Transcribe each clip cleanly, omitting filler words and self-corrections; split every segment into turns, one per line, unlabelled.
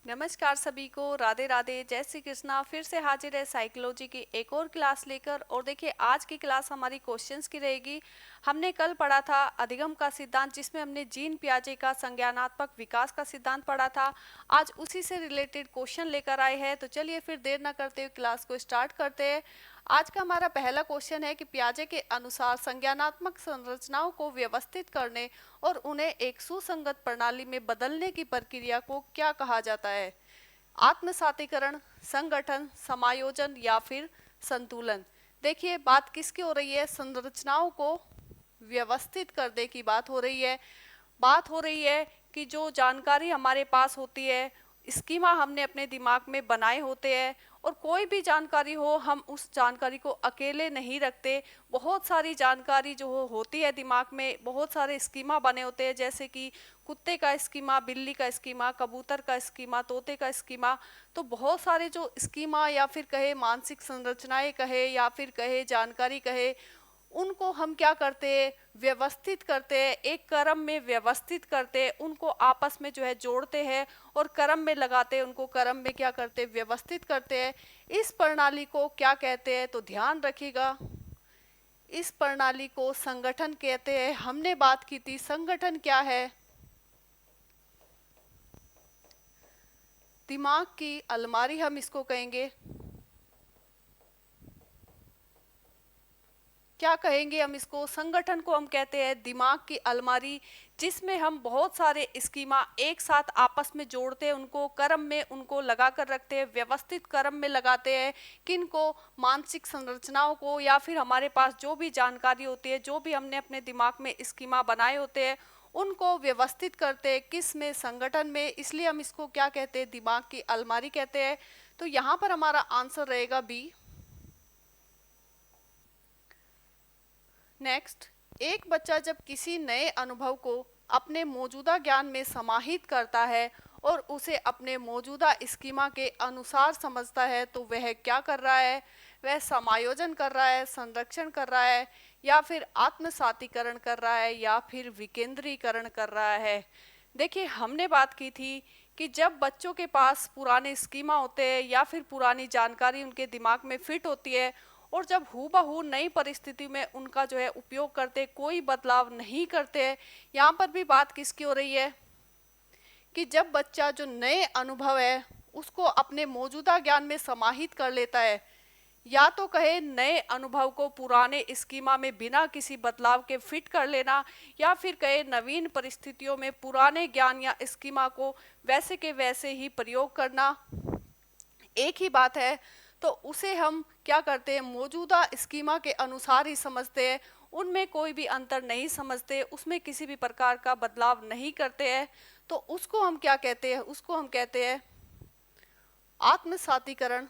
नमस्कार सभी को, राधे राधे, जय श्री कृष्णा। फिर से हाजिर है साइकोलॉजी की एक और क्लास लेकर। और देखिए, आज की क्लास हमारी क्वेश्चंस की रहेगी। हमने कल पढ़ा था अधिगम का सिद्धांत, जिसमें हमने जीन पियाजे का संज्ञानात्मक विकास का सिद्धांत पढ़ा था। आज उसी से रिलेटेड क्वेश्चन लेकर आए हैं। तो चलिए फिर देर न करते हुए क्लास को स्टार्ट करते हैं। आज का हमारा पहला क्वेश्चन है कि पियाजे के अनुसार संज्ञानात्मक संरचनाओं को व्यवस्थित करने और उन्हें एक सुसंगत प्रणाली में बदलने की प्रक्रिया को क्या कहा जाता है? आत्मसातीकरण, संगठन, समायोजन या फिर संतुलन। देखिए, बात किसकी हो रही है? संरचनाओं को व्यवस्थित करने की बात हो रही है। बात हो रही है कि जो जानकारी हमारे पास होती है, स्कीमा हमने अपने दिमाग में बनाए होते हैं, और कोई भी जानकारी हो, हम उस जानकारी को अकेले नहीं रखते। बहुत सारी जानकारी जो होती है दिमाग में, बहुत सारे स्कीमा बने होते हैं, जैसे कि कुत्ते का स्कीमा, बिल्ली का स्कीमा, कबूतर का स्कीमा, तोते का स्कीमा। तो बहुत सारे जो स्कीमा या फिर कहे मानसिक संरचनाएं कहे या फिर कहे जानकारी कहे, उनको हम क्या करते हैं? व्यवस्थित करते हैं, एक क्रम में व्यवस्थित करते हैं, उनको आपस में जो है जोड़ते हैं और क्रम में लगाते हैं, उनको क्रम में क्या करते हैं? व्यवस्थित करते हैं। इस प्रणाली को क्या कहते हैं? तो ध्यान रखिएगा, इस प्रणाली को संगठन कहते हैं। हमने बात की थी संगठन क्या है? दिमाग की अलमारी हम इसको कहेंगे। क्या कहेंगे हम इसको? संगठन को हम कहते हैं दिमाग की अलमारी, जिसमें हम बहुत सारे स्कीमा एक साथ आपस में जोड़ते हैं, उनको क्रम में उनको लगा कर रखते हैं, व्यवस्थित क्रम में लगाते हैं। किन को? मानसिक संरचनाओं को, या फिर हमारे पास जो भी जानकारी होती है, जो भी हमने अपने दिमाग में स्कीमा बनाए होते हैं, उनको व्यवस्थित करते हैं। किस में? संगठन में। इसलिए हम इसको क्या कहते हैं? दिमाग की अलमारी कहते हैं। तो यहाँ पर हमारा आंसर रहेगा बी। नेक्स्ट, एक बच्चा जब किसी नए अनुभव को अपने मौजूदा ज्ञान में समाहित करता है और उसे अपने मौजूदा स्कीमा के अनुसार समझता है, तो वह क्या कर रहा है? वह समायोजन कर रहा है, संरक्षण कर रहा है, या फिर आत्मसातीकरण कर रहा है, या फिर विकेंद्रीकरण कर रहा है। देखिए, हमने बात की थी कि जब बच्चों के पास पुराने स्कीमा होते हैं या फिर पुरानी जानकारी उनके दिमाग में फिट होती है, और जब हूबहू नई परिस्थिति में उनका जो है उपयोग करते, कोई बदलाव नहीं करते हैं। यहाँ पर भी बात किसकी हो रही है? कि जब बच्चा जो नए अनुभव है उसको अपने मौजूदा ज्ञान में समाहित कर लेता है, या तो कहे नए अनुभव को पुराने स्कीमा में बिना किसी बदलाव के फिट कर लेना, या फिर कहे नवीन परिस्थितियों में पुराने ज्ञान या स्कीमा को वैसे के वैसे ही प्रयोग करना, एक ही बात है। तो उसे हम क्या करते हैं? मौजूदा स्कीमा के अनुसार ही समझते हैं, उनमें कोई भी अंतर नहीं समझते, उसमें किसी भी प्रकार का बदलाव नहीं करते हैं। तो उसको हम क्या कहते हैं? उसको हम कहते हैं आत्मसातीकरण।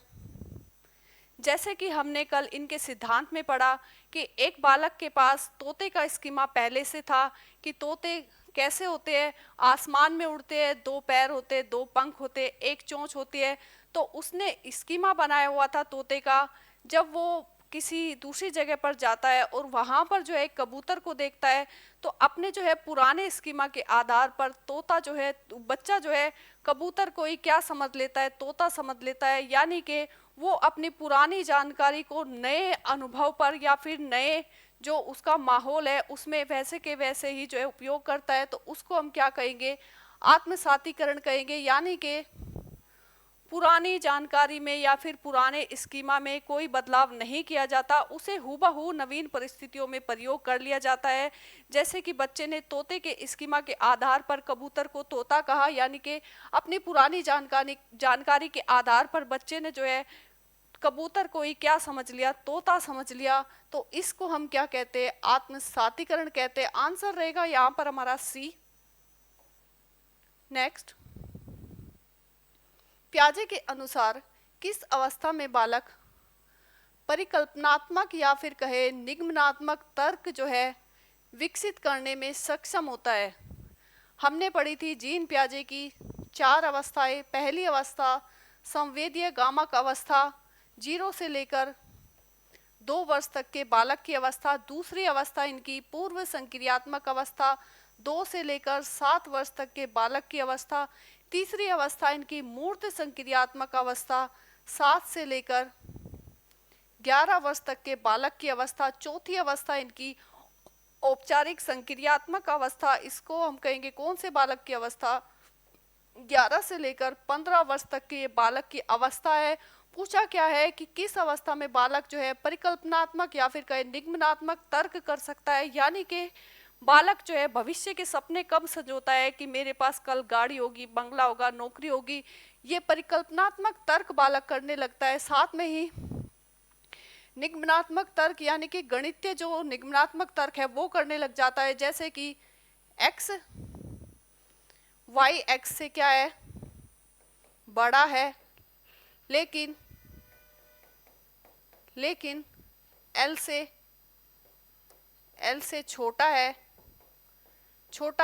जैसे कि हमने कल इनके सिद्धांत में पढ़ा कि एक बालक के पास तोते का स्कीमा पहले से था कि तोते कैसे होते हैं? आसमान में उड़ते हैं, दो पैर होते, दो पंख होते, एक चोंच होती है। तो उसने स्कीमा बनाया हुआ था तोते का। जब वो किसी दूसरी जगह पर जाता है और वहां पर जो है कबूतर को देखता है, तो अपने जो है पुराने स्कीमा के आधार पर तोता जो है, बच्चा जो है, कबूतर को ही क्या समझ लेता है? तोता समझ लेता है। यानी कि वो अपनी पुरानी जानकारी को नए अनुभव पर या फिर नए जो उसका माहौल है उसमें वैसे के वैसे ही जो है उपयोग करता है। तो उसको हम क्या कहेंगे? आत्मसातीकरण कहेंगे। यानी कि पुरानी जानकारी में या फिर पुराने स्कीमा में कोई बदलाव नहीं किया जाता, उसे हूबहू नवीन परिस्थितियों में प्रयोग कर लिया जाता है। जैसे कि बच्चे ने तोते के स्कीमा के आधार पर कबूतर को तोता कहा, यानी कि अपनी पुरानी जानकारी के आधार पर बच्चे ने जो है कबूतर को ही क्या समझ लिया? तोता समझ लिया। तो इसको हम क्या कहते हैं? आत्मसातीकरण कहते हैं। आंसर रहेगा यहाँ पर हमारा सी। नेक्स्ट, पियाजे के अनुसार किस अवस्था में बालक परिकल्पनात्मक या फिर कहे निगमनात्मक तर्क जो है विकसित करने में सक्षम होता है? हमने पढ़ी थी जीन पियाजे की 4 अवस्थाएं। पहली अवस्था संवेदीय गामक अवस्था, 0 से लेकर 2 वर्ष तक के बालक की अवस्था। दूसरी अवस्था इनकी पूर्व संक्रियात्मक अवस्था, 2 से लेकर 7 वर्ष तक के बालक की अवस्था। तीसरी अवस्था इनकी मूर्त संक्रियात्मक अवस्था, 7 से लेकर 11 वर्ष तक के बालक की अवस्था। चौथी अवस्था इनकी औपचारिक संक्रियात्मक अवस्था, इसको हम कहेंगे कौन से बालक की अवस्था, 11 से लेकर 15 वर्ष तक की ये बालक की अवस्था है। पूछा क्या है कि किस अवस्था में बालक जो है परिकल्पनात्मक या फिर कहे निगमनात्मक तर्क कर सकता है, यानी कि बालक जो है भविष्य के सपने कब संजोता है कि मेरे पास कल गाड़ी होगी, बंगला होगा, नौकरी होगी। ये परिकल्पनात्मक तर्क बालक करने लगता है। साथ में ही निगमनात्मक तर्क यानी कि गणितीय जो निगमनात्मक तर्क है वो करने लग जाता है, जैसे कि x y x से क्या है, बड़ा है, लेकिन L से छोटा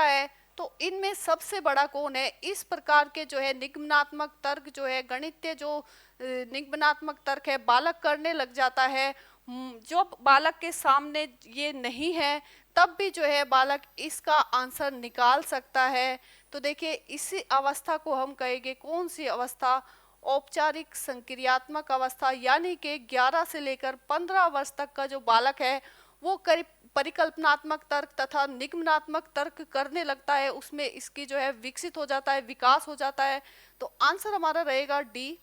है, तो इनमें सबसे बड़ा कौन है। इस प्रकार के जो है निगमनात्मक तर्क जो है, गणितीय जो निगमनात्मक तर्क है बालक करने लग जाता है। जो बालक के सामने ये नहीं है तब भी जो है बालक इसका आंसर निकाल सकता है। तो देखिए इसी अवस्था को हम कहेंगे कौन सी अवस्था, औपचारिक संक्रियात्मक अवस्था, यानी कि 11 से लेकर 15 वर्ष तक का जो बालक है वो परिकल्पनात्मक तर्क तथा निगमनात्मक तर्क करने लगता है, उसमें इसकी जो है विकसित हो जाता है, विकास हो जाता है। तो आंसर हमारा रहेगा डी।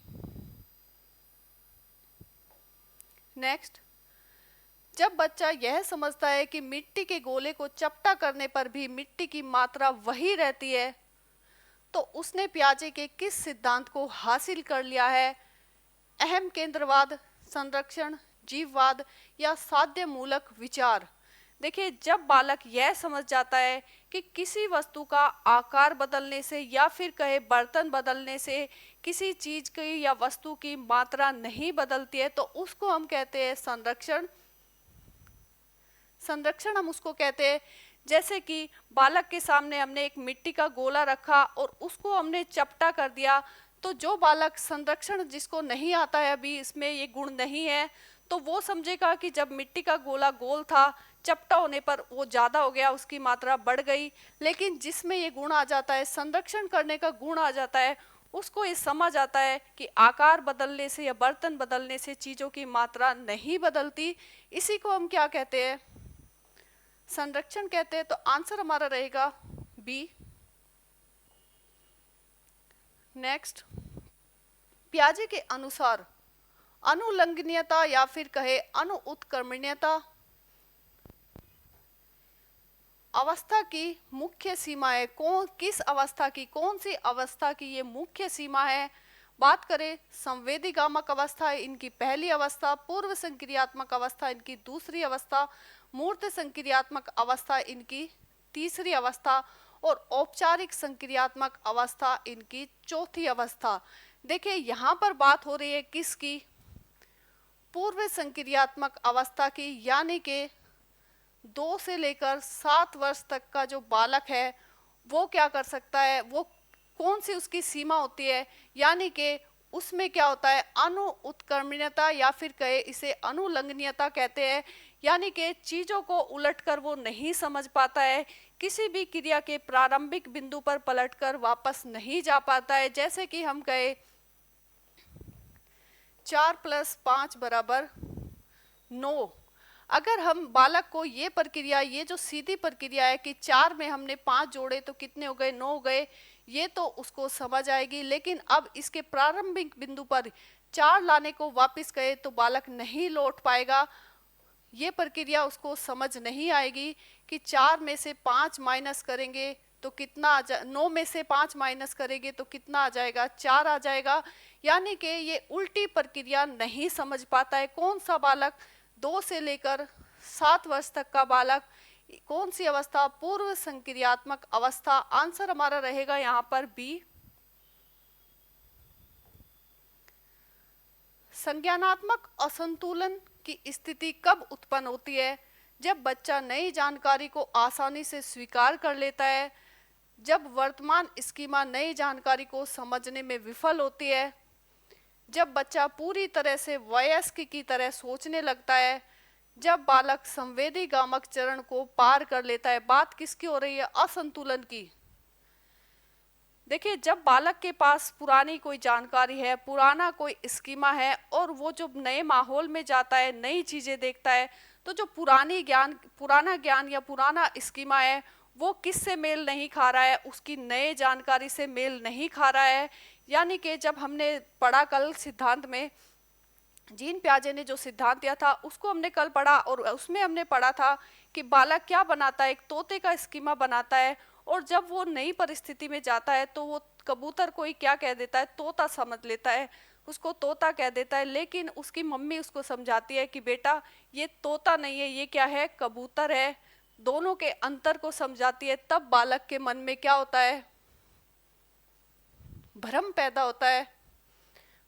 नेक्स्ट, जब बच्चा यह समझता है कि मिट्टी के गोले को चपटा करने पर भी मिट्टी की मात्रा वही रहती है, तो उसने पियाजे के किस सिद्धांत को हासिल कर लिया है। अहम केंद्रवाद, संरक्षण, जीववाद या साध्य मूलक विचार। देखिए जब बालक यह समझ जाता है कि किसी वस्तु का आकार बदलने से या फिर कहे बर्तन बदलने से किसी चीज की या वस्तु की मात्रा नहीं बदलती है, तो उसको हम कहते हैं संरक्षण। हम उसको कहते हैं, जैसे कि बालक के सामने हमने एक मिट्टी का गोला रखा और उसको हमने चपटा कर दिया, तो जो बालक संरक्षण जिसको नहीं आता है, अभी इसमें ये गुण नहीं है, तो वो समझेगा कि जब मिट्टी का गोला गोल था, चपटा होने पर वो ज्यादा हो गया, उसकी मात्रा बढ़ गई। लेकिन जिसमें ये गुण आ जाता है, संरक्षण करने का गुण आ जाता है, उसको ये समझ आता है कि आकार बदलने से या बर्तन बदलने से चीजों की मात्रा नहीं बदलती। इसी को हम क्या कहते हैं, संरक्षण कहते हैं। तो आंसर हमारा रहेगा बी। नेक्स्ट, पियाजे के अनुसार अनुलंघनीयता या फिर कहे अनुउत्क्रमणीयता अवस्था की मुख्य सीमा है। किस अवस्था की, कौन सी अवस्था की ये मुख्य सीमा है। बात करें संवेदीगामक अवस्था इनकी पहली अवस्था, पूर्व संक्रियात्मक अवस्था इनकी दूसरी अवस्था, मूर्त संक्रियात्मक अवस्था इनकी तीसरी अवस्था और औपचारिक संक्रियात्मक अवस्था इनकी चौथी अवस्था। देखिए यहाँ पर बात हो रही है किसकी, पूर्व संक्रियात्मक अवस्था की, यानी कि 2 से लेकर 7 वर्ष तक का जो बालक है वो क्या कर सकता है, वो कौन सी उसकी सीमा होती है, यानी कि उसमें क्या होता है अनुउत्क्रमणीयता या फिर कहे इसे अनुलंघनीयता कहते हैं। यानी कि चीजों को उलटकर वो नहीं समझ पाता है, किसी भी क्रिया के प्रारंभिक बिंदु पर पलटकर वापस नहीं जा पाता है। जैसे कि हम कहे 4 + 5 = 9। अगर हम बालक को ये प्रक्रिया, ये जो सीधी प्रक्रिया है कि 4 में हमने 5 जोड़े तो कितने हो गए, 9 हो गए, ये तो उसको समझ आएगी। लेकिन अब इसके प्रारंभिक बिंदु पर 4 लाने को वापस कहे तो बालक नहीं लौट पाएगा, ये प्रक्रिया उसको समझ नहीं आएगी कि 4 में से 5 माइनस करेंगे तो कितना आ जा, 9 में से 5 माइनस करेंगे तो कितना आ जाएगा, 4 आ जाएगा। यानी कि ये उल्टी प्रक्रिया नहीं समझ पाता है। कौन सा बालक, 2 से लेकर 7 वर्ष तक का बालक, कौन सी अवस्था, पूर्व संक्रियात्मक अवस्था। आंसर हमारा रहेगा यहाँ पर बी। संज्ञानात्मक असंतुलन की स्थिति कब उत्पन्न होती है, जब बच्चा नई जानकारी को आसानी से स्वीकार कर लेता है, जब वर्तमान स्कीमा नई जानकारी को समझने में विफल होती है, जब बच्चा पूरी तरह से वयस्क की तरह सोचने लगता है, जब बालक संवेदी गामक चरण को पार कर लेता है, बात किसकी हो रही है? असंतुलन की। देखिए, जब बालक के पास पुरानी कोई जानकारी है, पुराना कोई स्कीमा है, और वो जब नए माहौल में जाता है, नई चीजें देखता है, तो जो पुराना ज्ञान या पुराना स्कीमा है, वो किससे मेल नहीं खा रहा है, उसकी नए जानकारी से मेल नहीं खा रहा है। यानी कि जब हमने पढ़ा कल सिद्धांत में, जीन प्याजे ने जो सिद्धांत दिया था उसको हमने कल पढ़ा, और उसमें हमने पढ़ा था कि बालक क्या बनाता है? एक तोते का स्कीमा बनाता है, और जब वो नई परिस्थिति में जाता है तो वो कबूतर को ही क्या कह देता है? तोता समझ लेता है, उसको तोता कह देता है। लेकिन उसकी मम्मी उसको समझाती है कि बेटा, ये तोता नहीं है, ये क्या है? कबूतर है। दोनों के अंतर को समझाती है। तब बालक के मन में क्या होता है? भ्रम पैदा होता है।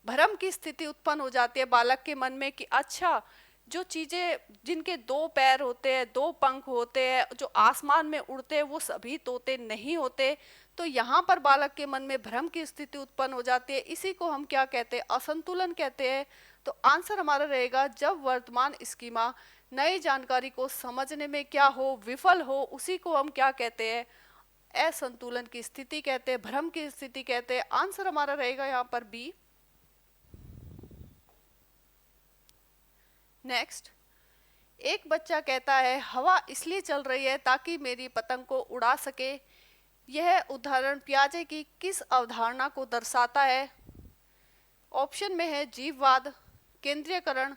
भ्रम की स्थिति उत्पन्न हो जाती है बालक के मन में कि अच्छा, जो चीजें जिनके दो पैर होते हैं, दो पंख होते हैं, जो आसमान में उड़ते हैं, वो सभी तोते नहीं होते। तो यहाँ पर बालक के मन में भ्रम की स्थिति उत्पन्न हो जाती है। इसी को हम क्या कहते हैं? असंतुलन कहते हैं। तो आंसर हमारा रहेगा, जब वर्तमान स्कीमा नई जानकारी को समझने में क्या हो? विफल हो, उसी को हम क्या कहते हैं? असंतुलन की स्थिति कहते हैं, भ्रम की स्थिति कहते हैं। आंसर हमारा रहेगा यहाँ पर बी। नेक्स्ट, एक बच्चा कहता है हवा इसलिए चल रही है ताकि मेरी पतंग को उड़ा सके। यह उदाहरण पियाजे की किस अवधारणा को दर्शाता है? ऑप्शन में है जीववाद, केंद्रीयकरण,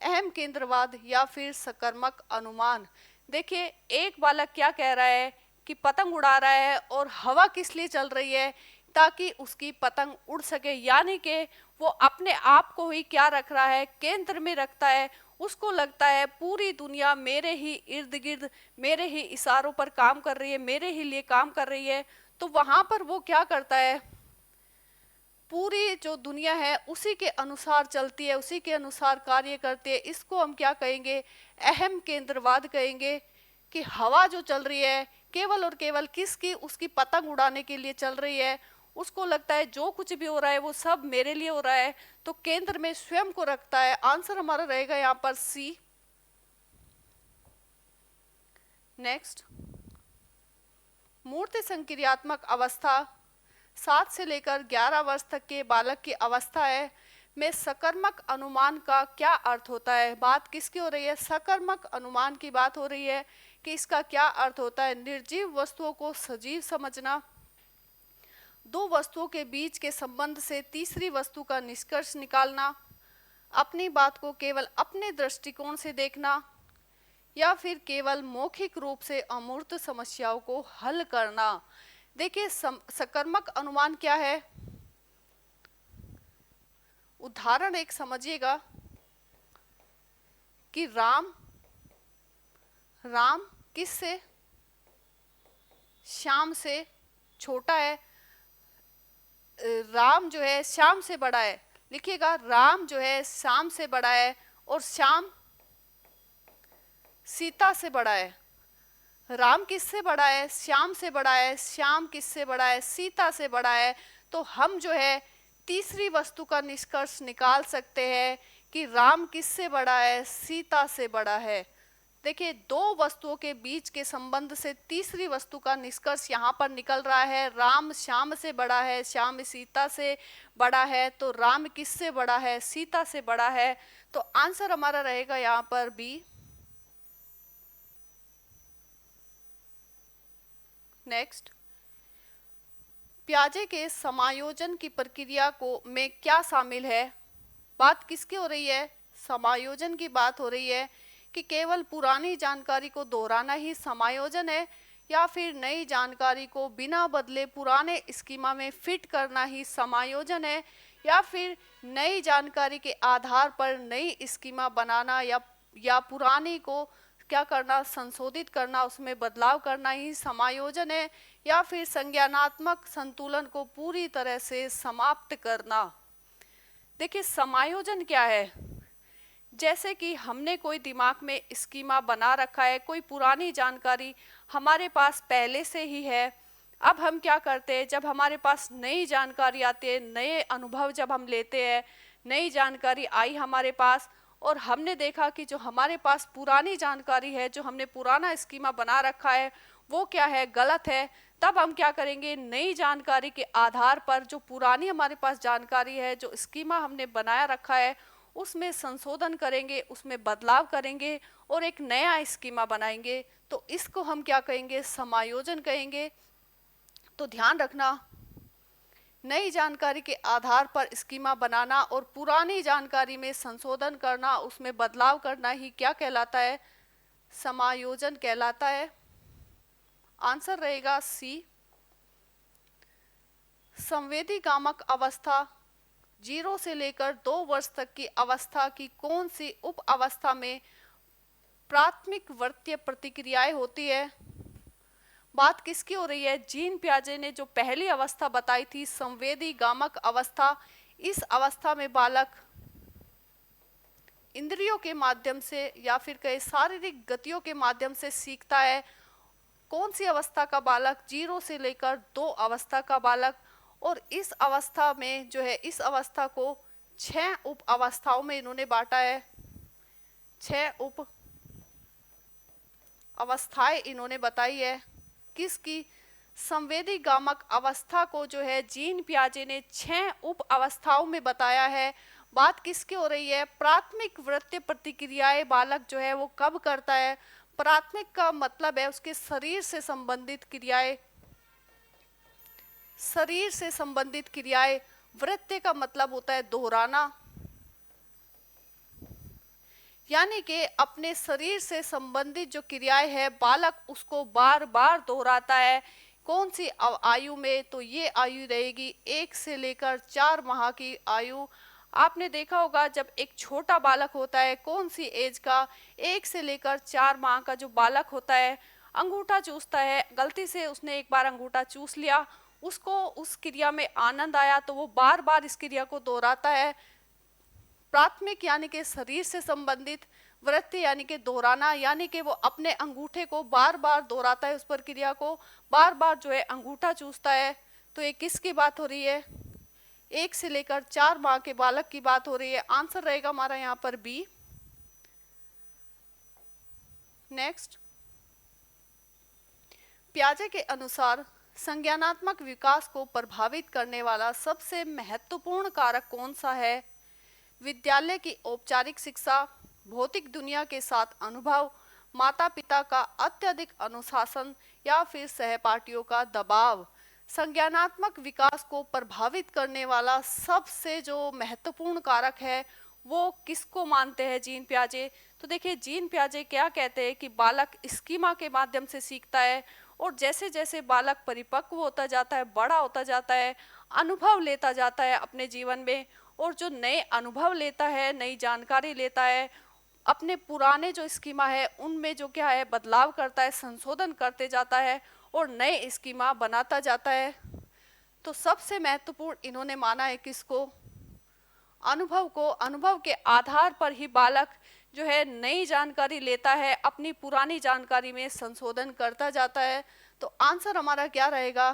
अहम केंद्रवाद, या फिर सकर्मक अनुमान। देखिए, एक बालक क्या कह रहा है कि पतंग उड़ा रहा है, और हवा किस लिए चल रही है? ताकि उसकी पतंग उड़ सके। यानी कि वो अपने आप को ही क्या रख रहा है? केंद्र में रखता है। उसको लगता है पूरी दुनिया मेरे ही इर्द गिर्द, मेरे ही इशारों पर काम कर रही है, मेरे ही लिए काम कर रही है। तो वहां पर वो क्या करता है? पूरी जो दुनिया है उसी के अनुसार चलती है, उसी के अनुसार कार्य करती है। इसको हम क्या कहेंगे? अहम केंद्रवाद कहेंगे। कि हवा जो चल रही है केवल और केवल किसकी? उसकी पतंग उड़ाने के लिए चल रही है। उसको लगता है जो कुछ भी हो रहा है वो सब मेरे लिए हो रहा है, तो केंद्र में स्वयं को रखता है। आंसर हमारा रहेगा यहाँ पर सी। नेक्स्ट, मूर्ति संक्रियात्मक अवस्था 7 से लेकर 11 वर्ष तक के बालक की अवस्था है में सकर्मक अनुमान का क्या अर्थ होता है? बात किसकी हो रही है? सकर्मक अनुमान की बात हो रही है कि इसका क्या अर्थ होता है? निर्जीव वस्तुओं को सजीव समझना, दो वस्तुओं के बीच के संबंध से तीसरी वस्तु का निष्कर्ष निकालना, अपनी बात को केवल अपने दृष्टिकोण से देखना, या फिर केवल मौखिक रूप से अमूर्त समस्याओं को हल करना। देखिए, सकर्मक अनुमान क्या है? उदाहरण एक समझिएगा कि राम किससे? श्याम से छोटा है। राम जो है श्याम से बड़ा है। लिखिएगा, राम जो है श्याम से बड़ा है, और श्याम सीता से बड़ा है। राम किससे बड़ा है? श्याम से बड़ा है। श्याम किससे बड़ा है? सीता से बड़ा है। तो हम जो है तीसरी वस्तु का निष्कर्ष निकाल सकते हैं कि राम किससे बड़ा है? सीता से बड़ा है। देखिए, दो वस्तुओं के बीच के संबंध से तीसरी वस्तु का निष्कर्ष यहाँ पर निकल रहा है। राम श्याम से बड़ा है, श्याम सीता से बड़ा है। तो राम किससे बड़ा है? सीता से बड़ा है। तो आंसर हमारा रहेगा यहाँ पर बी। नेक्स्ट, पियाजे के समायोजन की प्रक्रिया को में क्या शामिल है? बात किसकी हो रही है? समायोजन की बात हो रही है कि केवल पुरानी जानकारी को दोहराना ही समायोजन है, या फिर नई जानकारी को बिना बदले पुराने स्कीमा में फिट करना ही समायोजन है, या फिर नई जानकारी के आधार पर नई स्कीमा बनाना या पुरानी को क्या करना? संशोधित करना, उसमें बदलाव करना ही समायोजन है, या फिर संज्ञानात्मक संतुलन को पूरी तरह से समाप्त करना। देखिए, समायोजन क्या है? जैसे कि हमने कोई दिमाग में स्कीमा बना रखा है, कोई पुरानी जानकारी हमारे पास पहले से ही है। अब हम क्या करते हैं? जब हमारे पास नई जानकारी आती है, नए अनुभव जब हम लेते हैं, नई जानकारी आई हमारे पास, और हमने देखा कि जो हमारे पास पुरानी जानकारी है, जो हमने पुराना स्कीमा बना रखा है, वो क्या है, गलत है। तब हम क्या करेंगे, नई जानकारी के आधार पर जो पुरानी हमारे पास जानकारी है, जो स्कीमा हमने बनाया रखा है, उसमें संशोधन करेंगे, उसमें बदलाव करेंगे और एक नया स्कीमा बनाएंगे। तो इसको हम क्या कहेंगे, समायोजन कहेंगे। तो ध्यान रखना, नई जानकारी के आधार पर स्कीमा बनाना और पुरानी जानकारी में संशोधन करना, उसमें बदलाव करना ही क्या कहलाता है, समायोजन कहलाता है। आंसर रहेगा सी। संवेदी गामक अवस्था 0 से लेकर 2 वर्ष तक की अवस्था की कौन सी उप अवस्था में प्राथमिक वर्तीय प्रतिक्रियाएं होती है। बात किसकी हो रही है, जीन पियाजे ने जो पहली अवस्था बताई थी, संवेदी गामक अवस्था। इस अवस्था में बालक इंद्रियों के माध्यम से या फिर कई शारीरिक गतियों के माध्यम से सीखता है। कौन सी अवस्था का बालक, 0 से लेकर 2 अवस्था का बालक। और इस अवस्था में जो है, इस अवस्था को 6 उप अवस्थाओं में इन्होंने बांटा है। 6 उप अवस्थाएं इन्होंने बताई है। किसकी, संवेदी गामक अवस्था को जो है जीन पियाजे ने 6 उप अवस्थाओं में बताया है। बात किसकी हो रही है, प्राथमिक वृत्तीय प्रतिक्रियाएं बालक जो है वो कब करता है। प्राथमिक का मतलब है उसके शरीर से संबंधित क्रियाएं, शरीर से संबंधित क्रियाएं। वृत्तीय का मतलब होता है दोहराना, यानी कि अपने शरीर से संबंधित जो क्रियाएं है, बालक उसको बार बार दोहराता है। कौन सी आयु में, तो ये आयु रहेगी 1 से लेकर 4 माह की आयु। आपने देखा होगा जब एक छोटा बालक होता है, कौन सी एज का, 1 से लेकर 4 माह का जो बालक होता है, अंगूठा चूसता है, गलती से उसने एक बार अंगूठा चूस लिया, उसको उस क्रिया में आनंद आया तो वो बार बार इस क्रिया को दोहराता है। प्राथमिक यानी कि शरीर से संबंधित, वृत्ति यानी कि दोहराना, यानी कि वो अपने अंगूठे को बार बार दोहराता है, उस प्रक्रिया को बार बार जो है अंगूठा चूसता है। तो ये किसकी बात हो रही है, 1 से लेकर 4 माह के बालक की बात हो रही है। आंसर रहेगा हमारा यहाँ पर बी। नेक्स्ट, पियाजे के अनुसार संज्ञानात्मक विकास को प्रभावित करने वाला सबसे महत्वपूर्ण कारक कौन सा है। विद्यालय की औपचारिक शिक्षा, भौतिक दुनिया के साथ अनुभव, माता पिता का अत्यधिक अनुशासन या फिर सहपाठियों का दबाव। संज्ञानात्मक विकास को प्रभावित करने वाला सबसे जो महत्वपूर्ण कारक है वो किसको मानते हैं जीन पियाजे। तो देखिए, जीन पियाजे क्या कहते हैं कि बालक स्कीमा के माध्यम से सीखता है और जैसे जैसे बालक परिपक्व होता जाता है, बड़ा होता जाता है, अनुभव लेता जाता है अपने जीवन में, और जो नए अनुभव लेता है, नई जानकारी लेता है, अपने पुराने जो स्कीमा है उनमें जो क्या है बदलाव करता है, संशोधन करते जाता है और नए स्कीमा बनाता जाता है। तो सबसे महत्वपूर्ण इन्होंने माना है किसको, अनुभव को। अनुभव के आधार पर ही बालक जो है नई जानकारी लेता है, अपनी पुरानी जानकारी में संशोधन करता जाता है। तो आंसर हमारा क्या रहेगा,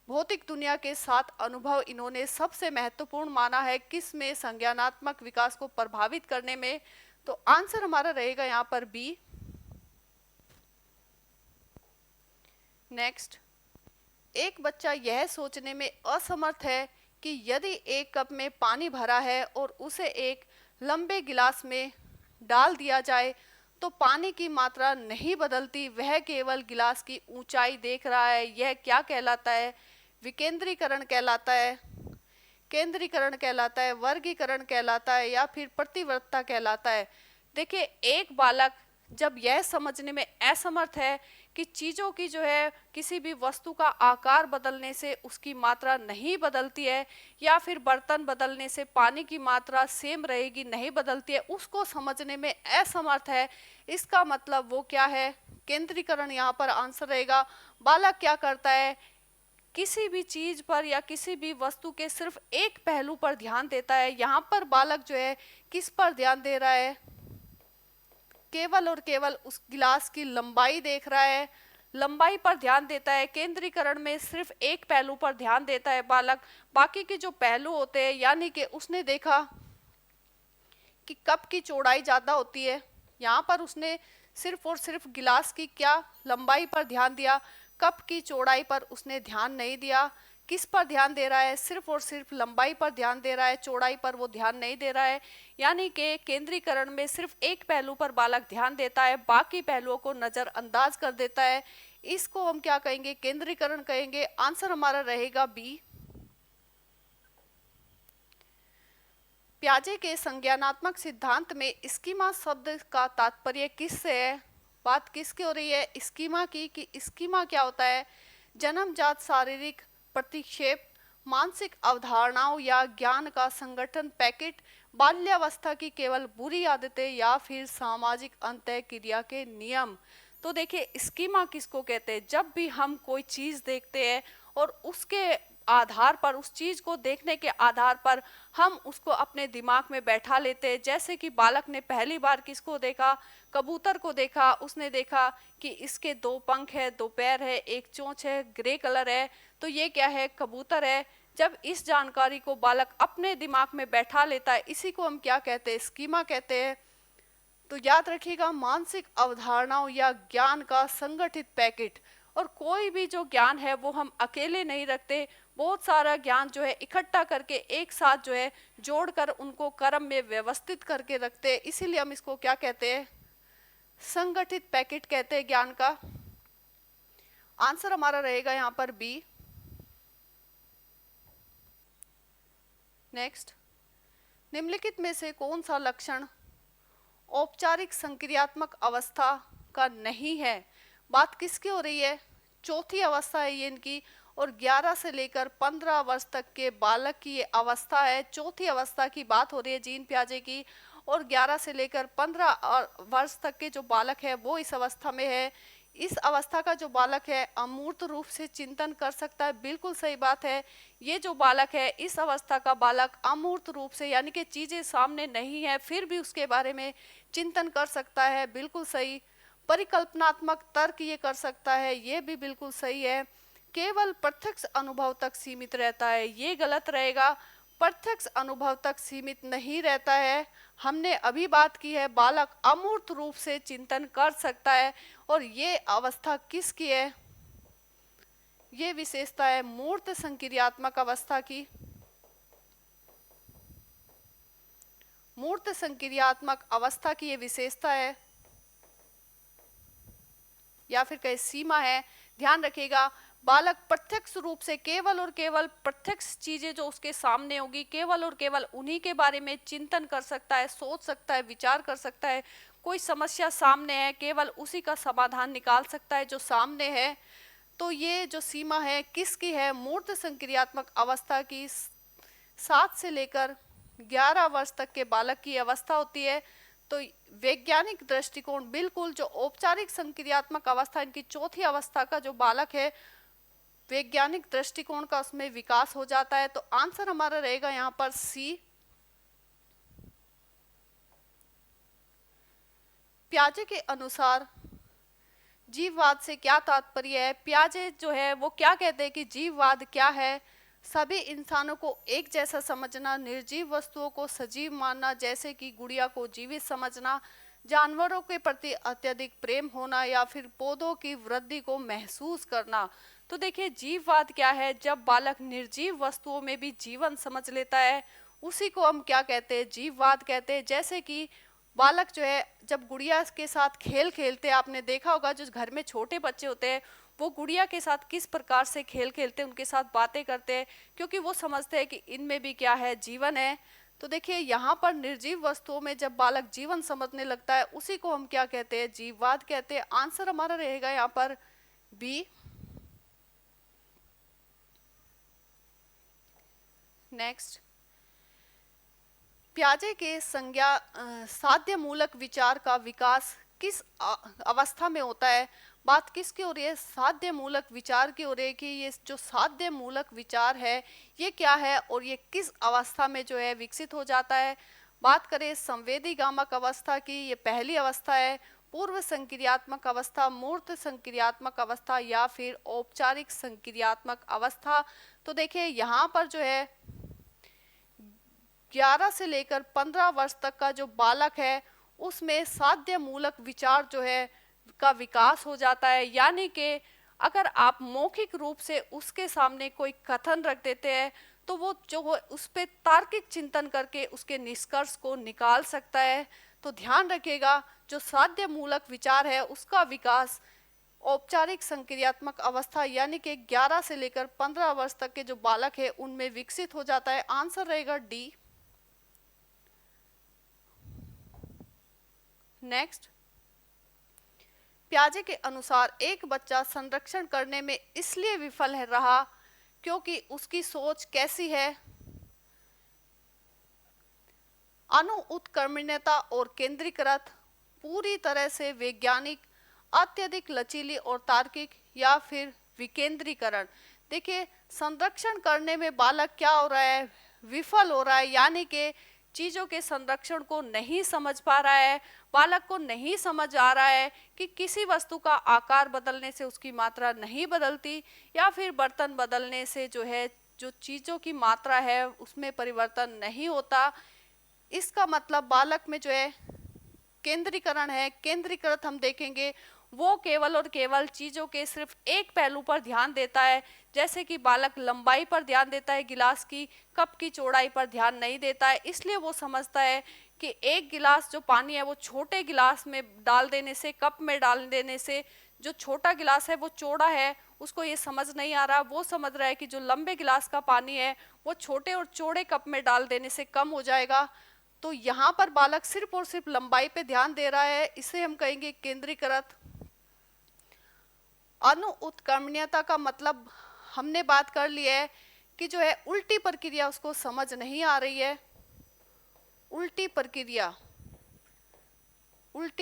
भौतिक दुनिया के साथ अनुभव इन्होंने सबसे महत्वपूर्ण माना है किस में, संज्ञानात्मक विकास को प्रभावित करने में। तो आंसर हमारा रहेगा यहाँ पर बी। नेक्स्ट, एक बच्चा यह सोचने में असमर्थ है कि यदि एक कप में पानी भरा है और उसे एक लंबे गिलास में डाल दिया जाए तो पानी की मात्रा नहीं बदलती, वह केवल गिलास की ऊंचाई देख रहा है। यह क्या कहलाता है, विकेंद्रीकरण कहलाता है, केंद्रीकरण कहलाता है, वर्गीकरण कहलाता है या फिर प्रतिवर्तता कहलाता है। देखिए, एक बालक जब यह समझने में असमर्थ है कि चीज़ों की जो है किसी भी वस्तु का आकार बदलने से उसकी मात्रा नहीं बदलती है या फिर बर्तन बदलने से पानी की मात्रा सेम रहेगी, नहीं बदलती है, उसको समझने में असमर्थ है। इसका मतलब वो क्या है, केंद्रीकरण यहाँ पर आंसर रहेगा। बालक क्या करता है, किसी भी चीज पर या किसी भी वस्तु के सिर्फ एक पहलू पर ध्यान देता है। यहाँ पर बालक जो है किस पर ध्यान दे रहा है, केवल और केवल उस गिलास की लंबाई देख रहा है, लंबाई पर ध्यान देता है। केंद्रीकरण में सिर्फ एक पहलू पर ध्यान देता है बालक, बाकी के जो पहलू होते हैं, यानी कि उसने देखा कि कप की चौड़ाई ज़्यादा होती है। यहाँ पर उसने सिर्फ और सिर्फ गिलास की क्या लंबाई पर ध्यान दिया, कप की चौड़ाई पर उसने ध्यान नहीं दिया। किस पर ध्यान दे रहा है? सिर्फ और सिर्फ लंबाई पर ध्यान दे रहा है, चौड़ाई पर वो ध्यान नहीं दे रहा है। यानी कि केंद्रीकरण में सिर्फ एक पहलू पर बालक ध्यान देता है, बाकी पहलुओं को नजरअंदाज कर देता है। इसको हम क्या कहेंगे? केंद्रीकरण कहेंगे। आंसर हमारा रहेगा बी। पियाजे के संज्ञानात्मक सिद्धांत में स्कीमा शब्द का तात्पर्य किससे है? बात किसकी हो रही है? स्कीमा की। कि स्कीमा क्या होता है? जन्मजात शारीरिक प्रतिक्षेप, मानसिक अवधारणाओं या ज्ञान का संगठन पैकेट, बाल्यावस्था की केवल बुरी आदतें या फिर सामाजिक अंतःक्रिया के नियम। तो देखिए स्कीमा किसको कहते हैं? जब भी हम कोई चीज देखते हैं और उसके आधार पर, उस चीज को देखने के आधार पर हम उसको अपने दिमाग में बैठा लेते हैं। जैसे कि बालक ने पहली बार किसको देखा? कबूतर को देखा। उसने देखा कि इसके दो पंख है, दो पैर है, एक चोंच है, ग्रे कलर है, तो ये क्या है? कबूतर है। जब इस जानकारी को बालक अपने दिमाग में बैठा लेता है, इसी को हम क्या कहते हैं? स्कीमा कहते हैं। तो याद रखिएगा, मानसिक अवधारणाओं या ज्ञान का संगठित पैकेट। और कोई भी जो ज्ञान है वो हम अकेले नहीं रखते, बहुत सारा ज्ञान जो है इकट्ठा करके एक साथ जो है जोड़कर उनको क्रम में व्यवस्थित करके रखते हैं। इसीलिए हम इसको क्या कहते हैं? संगठित पैकेट कहते हैं ज्ञान का। आंसर हमारा रहेगा यहाँ पर बी। नेक्स्ट, निम्नलिखित में से कौन सा लक्षण औपचारिक संक्रियात्मक अवस्था का नहीं है? बात किसकी हो रही है? चौथी अवस्था है ये इनकी। और 11 से लेकर 15 वर्ष तक के बालक की ये अवस्था है। चौथी अवस्था की बात हो रही है जीन पियाजे की। और 11 से लेकर 15 वर्ष तक के जो बालक है वो इस अवस्था में है। इस अवस्था का जो बालक है अमूर्त रूप से चिंतन कर सकता है। बिल्कुल सही बात है। ये जो बालक है, इस अवस्था का बालक अमूर्त रूप से, यानी कि चीजें सामने नहीं है फिर भी उसके बारे में चिंतन कर सकता है। बिल्कुल सही। परिकल्पनात्मक तर्क ये कर सकता है, ये भी बिल्कुल सही है। केवल प्रत्यक्ष अनुभव तक सीमित रहता है, ये गलत रहेगा। प्रत्यक्ष अनुभव तक सीमित नहीं रहता है। हमने अभी बात की है बालक अमूर्त रूप से चिंतन कर सकता है। और ये अवस्था किसकी है? ये विशेषता है मूर्त संक्रियात्मक अवस्था की। मूर्त संक्रियात्मक अवस्था की ये विशेषता है या फिर कहीं सीमा है। ध्यान रखिएगा, बालक प्रत्यक्ष रूप से केवल और केवल प्रत्यक्ष चीजें जो उसके सामने होगी, केवल और केवल उन्हीं के बारे में चिंतन कर सकता है, सोच सकता है, विचार कर सकता है। कोई समस्या सामने है, केवल उसी का समाधान निकाल सकता है जो सामने है। तो ये जो सीमा है किसकी है? मूर्त संक्रियात्मक अवस्था की। 7 से लेकर 11 वर्ष तक के बालक की अवस्था होती है। तो वैज्ञानिक दृष्टिकोण बिल्कुल जो औपचारिक संक्रियात्मक अवस्था, इनकी चौथी अवस्था का जो बालक है, वैज्ञानिक दृष्टिकोण का उसमें विकास हो जाता है। तो आंसर हमारा रहेगा यहाँ पर सी। पियाजे के अनुसार जीववाद से क्या तात्पर्य है? पियाजे जो है वो क्या कहते हैं कि जीववाद क्या है? सभी इंसानों को एक जैसा समझना, निर्जीव वस्तुओं को सजीव मानना, जैसे कि गुड़िया को जीवित समझना, जानवरों के प्रति अत्यधिक प्रेम होना, या फिर पौधों की वृद्धि को महसूस करना। तो देखिए जीववाद क्या है? जब बालक निर्जीव वस्तुओं में भी जीवन समझ लेता है, उसी को हम क्या कहते हैं? जीववाद कहते हैं। जैसे कि बालक जो है जब गुड़िया के साथ खेल खेलते हैं, आपने देखा होगा जो घर में छोटे बच्चे होते हैं वो गुड़िया के साथ किस प्रकार से खेल खेलते हैं, उनके साथ बातें करते हैं, क्योंकि वो समझते हैं कि इनमें भी क्या है? जीवन है। तो देखिए यहाँ पर निर्जीव वस्तुओं में जब बालक जीवन समझने लगता है, उसी को हम क्या कहते हैं? जीववाद कहते हैं। आंसर हमारा रहेगा यहाँ पर बी। नेक्स्ट, पियाजे के साध्य मूलक विचार का विकास किस अवस्था में होता है? बात किसकी हो रही है? साध्य मूलक विचार की हो रही है कि ये जो साध्य मूलक विचार है ये क्या है और ये किस अवस्था में जो है विकसित हो जाता है? बात करें संवेदीगामक अवस्था की, ये पहली अवस्था है। पूर्व संक्रियात्मक अवस्था, मूर्त संक्रियात्मक अवस्था, या फिर औपचारिक संक्रियात्मक अवस्था। तो देखिए यहाँ पर जो है 11 से लेकर 15 वर्ष तक का जो बालक है उसमें साध्य मूलक विचार जो है का विकास हो जाता है। यानी कि अगर आप मौखिक रूप से उसके सामने कोई कथन रख देते हैं तो वो जो उस पे तार्किक चिंतन करके उसके निष्कर्ष को निकाल सकता है। तो ध्यान रखिएगा, जो साध्य मूलक विचार है उसका विकास औपचारिक संक्रियात्मक अवस्था यानी कि 11 से लेकर 15 वर्ष तक के जो बालक है उनमें विकसित हो जाता है। आंसर रहेगा डी। नेक्स्ट, पियाजे के अनुसार एक बच्चा संरक्षण करने में इसलिए विफल रहा क्योंकि उसकी सोच कैसी है? अनुत्क्रमणीयता और केंद्रीकृत, पूरी तरह से वैज्ञानिक, अत्यधिक लचीली और तार्किक, या फिर विकेंद्रीकरण। देखिए, संरक्षण करने में बालक क्या हो रहा है? विफल हो रहा है, यानी कि चीजों के संरक्षण को नहीं समझ पा रहा है। बालक को नहीं समझ आ रहा है कि किसी वस्तु का आकार बदलने से उसकी मात्रा नहीं बदलती, या फिर बर्तन बदलने से जो है जो चीजों की मात्रा है उसमें परिवर्तन नहीं होता। इसका मतलब बालक में जो है केंद्रीकरण है। केंद्रीकृत हम देखेंगे वो केवल और केवल चीजों के सिर्फ एक पहलू पर ध्यान देता है, जैसे कि बालक लंबाई पर ध्यान देता है गिलास की, कप की चौड़ाई पर ध्यान नहीं देता है। इसलिए वो समझता है कि एक गिलास जो पानी है वो छोटे गिलास में डाल देने से, कप में डाल देने से जो छोटा गिलास है वो चौड़ा है, उसको ये समझ नहीं आ रहा। वो समझ रहा है कि जो लंबे गिलास का पानी है वो छोटे और चौड़े कप में डाल देने से कम हो जाएगा। तो यहाँ पर बालक सिर्फ और सिर्फ लंबाई पे ध्यान दे रहा है, इसे हम कहेंगे केंद्रीकृत। अनुत्क्रमणीयता का मतलब हमने बात कर ली है कि जो है उल्टी प्रक्रिया उसको समझ नहीं आ रही है। उल्टी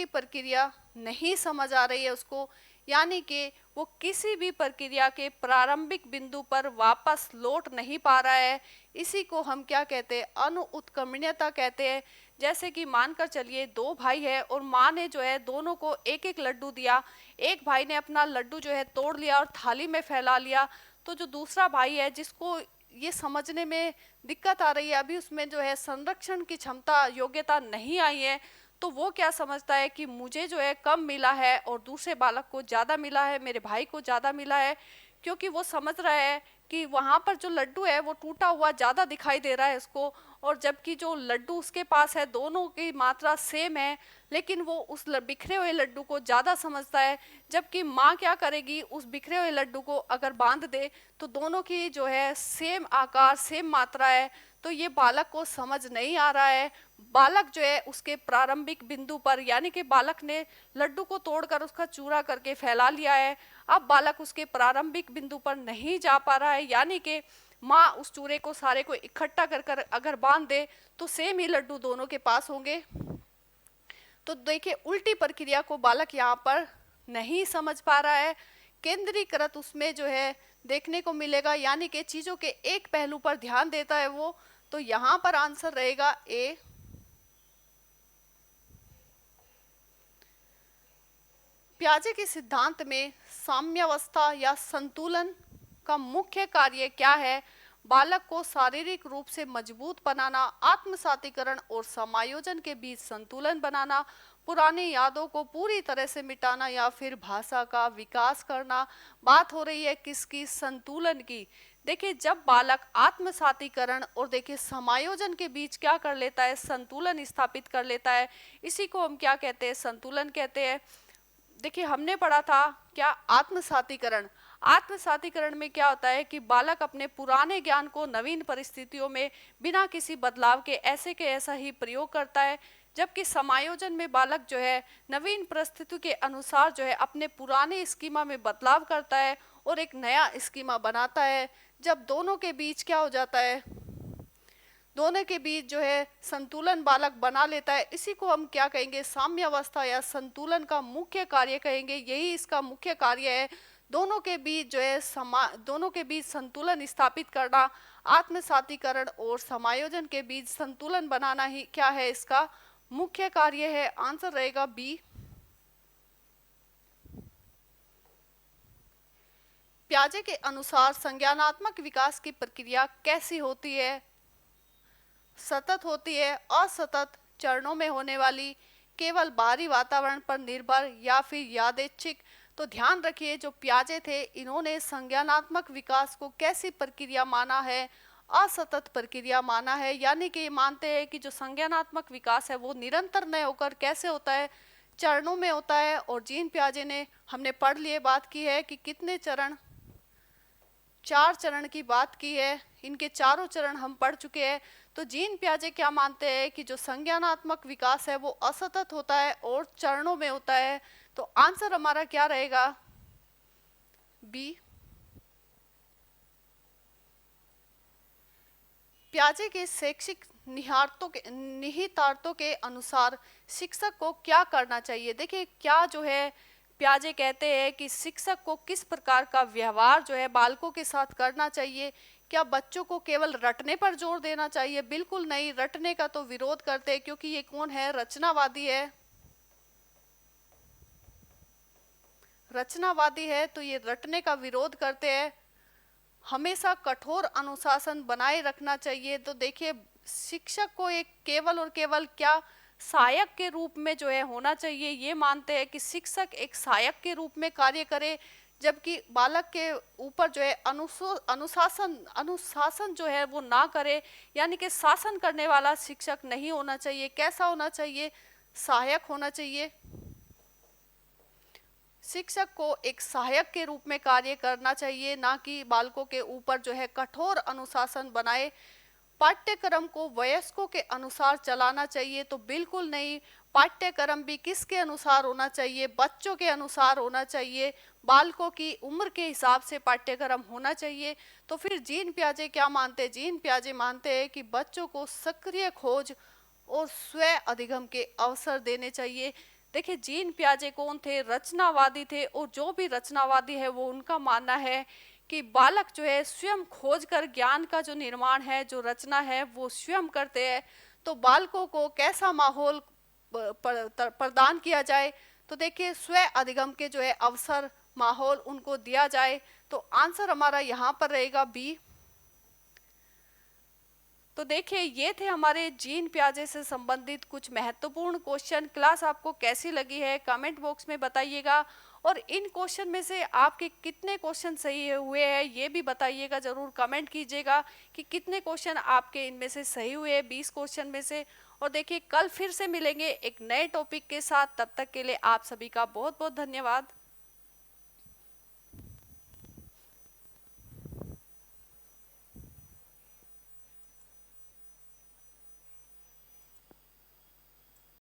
प्रक्रिया नहीं समझ आ रही है उसको, यानी कि वो किसी भी प्रक्रिया के प्रारंभिक बिंदु पर वापस लौट नहीं पा रहा है। इसी को हम क्या कहते हैं? अनुत्क्रमणीयता कहते हैं। जैसे कि मानकर चलिए दो भाई है और माँ ने जो है दोनों को एक एक लड्डू दिया। एक भाई ने अपना लड्डू जो है तोड़ लिया और थाली में फैला लिया, तो जो दूसरा भाई है जिसको ये समझने में दिक्कत आ रही है, अभी उसमें जो है संरक्षण की क्षमता, योग्यता नहीं आई है, तो वो क्या समझता है कि मुझे जो है कम मिला है और दूसरे बालक को ज़्यादा मिला है, मेरे भाई को ज़्यादा मिला है। क्योंकि वो समझ रहा है कि वहाँ पर जो लड्डू है वो टूटा हुआ ज़्यादा दिखाई दे रहा है उसको, और जबकि जो लड्डू उसके पास है दोनों की मात्रा सेम है, लेकिन वो उस बिखरे हुए लड्डू को ज़्यादा समझता है। जबकि माँ क्या करेगी, उस बिखरे हुए लड्डू को अगर बांध दे तो दोनों की जो है सेम आकार, सेम मात्रा है। तो ये बालक को समझ नहीं आ रहा है। बालक जो है उसके प्रारंभिक बिंदु पर, यानी कि बालक ने लड्डू को तोड़कर उसका चूरा करके फैला लिया है, अब बालक उसके प्रारंभिक बिंदु पर नहीं जा पा रहा है। यानी कि माँ उस चूरे को सारे को इकट्ठा कर कर अगर बांध दे तो सेम ही लड्डू दोनों के पास होंगे। तो देखिए, उल्टी प्रक्रिया को बालक यहाँ पर नहीं समझ पा रहा है। केंद्रीकृत उसमें जो है देखने को मिलेगा, यानी कि चीजों के एक पहलू पर ध्यान देता है वो। तो यहाँ पर आंसर रहेगा ए। पियाजे के सिद्धांत में साम्यावस्था या संतुलन का मुख्य कार्य क्या है? बालक को शारीरिक रूप से मजबूत बनाना, आत्मसातीकरण और समायोजन के बीच संतुलन बनाना, पुरानी यादों को पूरी तरह से मिटाना, या फिर भाषा का विकास करना। बात हो रही है किसकी? संतुलन की। देखिए, जब बालक आत्मसातीकरण और देखिए समायोजन के बीच क्या कर लेता है? संतुलन स्थापित कर लेता है। इसी को हम क्या कहते हैं? संतुलन कहते हैं। देखिए, हमने पढ़ा था क्या? आत्मसातीकरण। आत्मसातीकरण में क्या होता है कि बालक अपने पुराने ज्ञान को नवीन परिस्थितियों में बिना किसी बदलाव के ऐसा ही प्रयोग करता है। जबकि समायोजन में बालक जो है नवीन परिस्थितियों के अनुसार जो है अपने पुराने स्कीमा में बदलाव करता है और एक नया स्कीमा बनाता है। जब दोनों के बीच क्या हो जाता है? दोनों के बीच जो है संतुलन बालक बना लेता है। इसी को हम क्या कहेंगे? साम्यावस्था या संतुलन का मुख्य कार्य कहेंगे। यही इसका मुख्य कार्य है। दोनों के बीच जो है दोनों के बीच संतुलन स्थापित करना, आत्मसातीकरण और समायोजन के बीच संतुलन बनाना ही क्या है? इसका मुख्य कार्य है। आंसर रहेगा बी। पियाजे के अनुसार संज्ञानात्मक विकास की प्रक्रिया कैसी होती है? सतत होती है असतत चरणों में होने वाली, केवल बाहरी वातावरण पर निर्भर या फिर यादृच्छिक। तो ध्यान रखिए जो पियाजे थे इन्होंने संज्ञानात्मक विकास को कैसी प्रक्रिया माना है, असतत प्रक्रिया माना है। यानी कि ये मानते हैं कि जो संज्ञानात्मक विकास है वो निरंतर न होकर कैसे होता है, चरणों में होता है। और जीन पियाजे ने हमने पढ़ लिए बात की है कि कितने चरण, 4 चरण की बात की है, इनके चारों चरण हम पढ़ चुके हैं। तो जीन पियाजे क्या मानते हैं कि जो संज्ञानात्मक विकास है वो असतत होता है और चरणों में होता है। तो आंसर हमारा क्या रहेगा, बी। पियाजे के शैक्षिक निहितार्थों के अनुसार शिक्षक को क्या करना चाहिए। देखिए क्या जो है पियाजे कहते हैं कि शिक्षक को किस प्रकार का व्यवहार जो है बालकों के साथ करना चाहिए। क्या बच्चों को केवल रटने पर जोर देना चाहिए? बिल्कुल नहीं, रटने का तो विरोध करते हैं क्योंकि ये कौन है, रचनावादी है। रचनावादी है तो ये रटने का विरोध करते हैं। हमेशा कठोर अनुशासन बनाए रखना चाहिए। तो देखिए शिक्षक को एक केवल और केवल क्या सहायक के रूप में जो है होना चाहिए। ये मानते हैं कि शिक्षक एक सहायक के रूप में कार्य करे, जबकि बालक के ऊपर जो है अनुशासन अनुशासन जो है वो ना करे। यानी कि शासन करने वाला शिक्षक नहीं होना चाहिए। कैसा होना चाहिए, सहायक होना चाहिए। शिक्षक को एक सहायक के रूप में कार्य करना चाहिए, ना कि बालकों के ऊपर जो है कठोर अनुशासन बनाए। पाठ्यक्रम को वयस्कों के अनुसार चलाना चाहिए, तो बिल्कुल नहीं। पाठ्यक्रम भी किसके अनुसार होना चाहिए, बच्चों के अनुसार होना चाहिए। बालकों की उम्र के हिसाब से पाठ्यक्रम होना चाहिए। तो फिर जीन पियाजे क्या मानते हैं, जीन पियाजे मानते हैं कि बच्चों को सक्रिय खोज और स्व अधिगम के अवसर देने चाहिए। देखिए जीन पियाजे कौन थे, रचनावादी थे। और जो भी रचनावादी है वो उनका मानना है कि बालक जो है स्वयं खोज कर ज्ञान का जो निर्माण है, जो रचना है वो स्वयं करते हैं। तो बालकों को कैसा माहौल प्रदान किया जाए, तो देखिए स्व अधिगम के जो है अवसर, माहौल उनको दिया जाए। तो आंसर हमारा यहाँ पर रहेगा बी। तो देखिए ये थे हमारे जीन पियाजे से संबंधित कुछ महत्वपूर्ण क्वेश्चन। क्लास आपको कैसी लगी है कमेंट बॉक्स में बताइएगा। और इन क्वेश्चन में से आपके कितने क्वेश्चन सही हुए हैं ये भी बताइएगा, जरूर कमेंट कीजिएगा कि कितने क्वेश्चन आपके इनमें से सही हुए हैं 20 क्वेश्चन में से। और देखिए कल फिर से मिलेंगे एक नए टॉपिक के साथ, तब तक के लिए आप सभी का बहुत बहुत धन्यवाद।